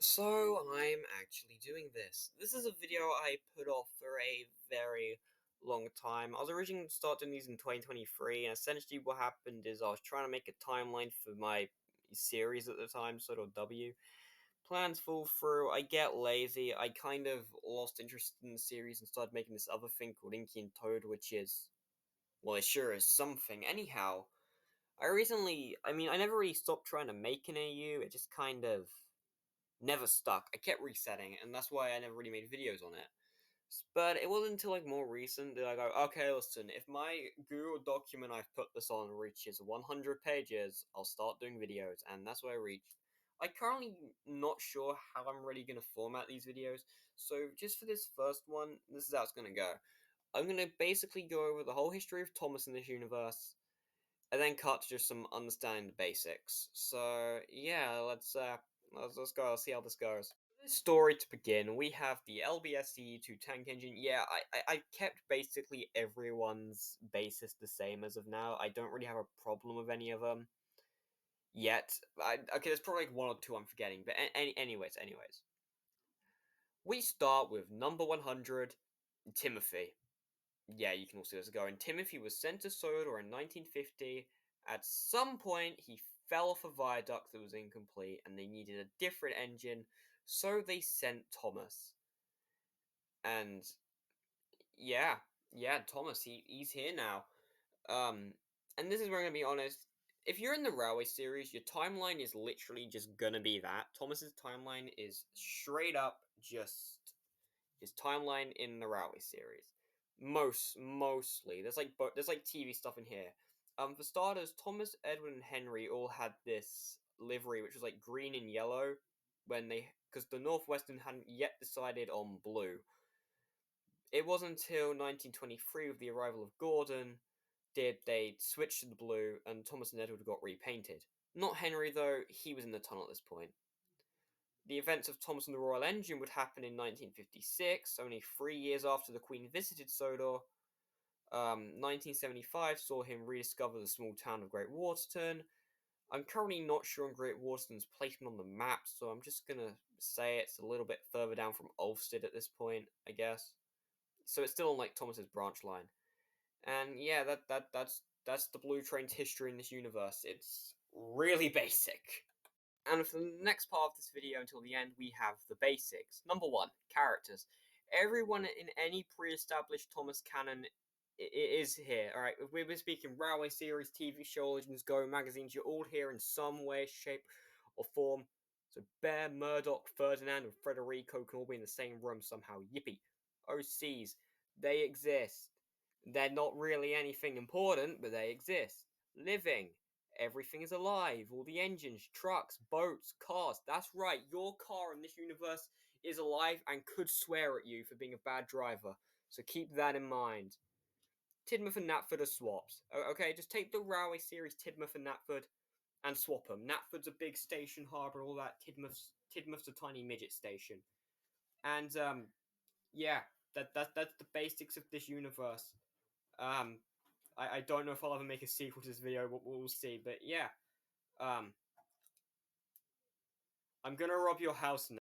So I'm actually doing this. This is a video I put off for a very long time. I was originally going to start doing these in 2023, and essentially what happened is I was trying to make a timeline for my series at the time, Sodor W. Plans fall through, I get lazy, I kind of lost interest in the series and started making this other thing called Inky and Toad, which is, well, it sure is something. Anyhow, I never really stopped trying to make an AU, it just kind of never stuck. I kept resetting, and that's why I never really made videos on it. But it wasn't until more recent that I go, okay, listen, if my Google document I've put this on reaches 100 pages, I'll start doing videos, and that's where I reached. I currently not sure how I'm really gonna format these videos, so just for this first one, this is how it's gonna go. I'm gonna basically go over the whole history of Thomas in this universe, and then cut to just some understanding the basics. So yeah, let's go. Let's see how this goes. This story to begin, we have the LBSC2 tank engine. Yeah, I kept basically everyone's basis the same as of now. I don't really have a problem with any of them yet. Okay, there's probably one or two I'm forgetting, but anyways, we start with number 100, Timothy. Yeah, you can all see this going. Timothy was sent to Sodor in 1950. At some point, he fell off a viaduct that was incomplete, and they needed a different engine, so they sent Thomas. And yeah, Thomas, he's here now. Um, and this is where I'm gonna be honest. If you're in the Railway series, your timeline is literally just gonna be that. Thomas's timeline is straight up just his timeline in the Railway series. Mostly, there's like TV stuff in here. For starters, Thomas, Edwin, and Henry all had this livery, which was like green and yellow because the Northwestern hadn't yet decided on blue. It wasn't until 1923, with the arrival of Gordon, did they switch to the blue, and Thomas and Edward got repainted. Not Henry though; he was in the tunnel at this point. The events of Thomas and the Royal Engine would happen in 1956, only 3 years after the Queen visited Sodor. 1975 saw him rediscover the small town of Great Waterton. I'm currently not sure on Great Waterton's placement on the map, so I'm just gonna say it's a little bit further down from Ulfstead at this point, I guess. So it's still on Thomas's branch line. And yeah, that's the Blue Train's history in this universe. It's really basic. And for the next part of this video until the end, we have the basics. Number one, characters. Everyone in any pre-established Thomas canon is here. Alright, if we're speaking Railway series, TV show, Legends Go, magazines, you're all here in some way, shape, or form. So Bear, Murdoch, Ferdinand, and Frederico can all be in the same room somehow. Yippee. OCs, they exist. They're not really anything important, but they exist. Living. Everything is alive. All the engines, trucks, boats, cars. That's right, your car in this universe is alive and could swear at you for being a bad driver. So keep that in mind. Tidmouth and Knapford are swaps. Okay, just take the Railway series Tidmouth and Knapford and swap them. Knapford's a big station, harbour, all that. Tidmouth's a tiny midget station. And yeah, that's the basics of this universe. Um, I don't know if I'll ever make a sequel to this video. We'll see. But yeah, um, I'm gonna rob your house now.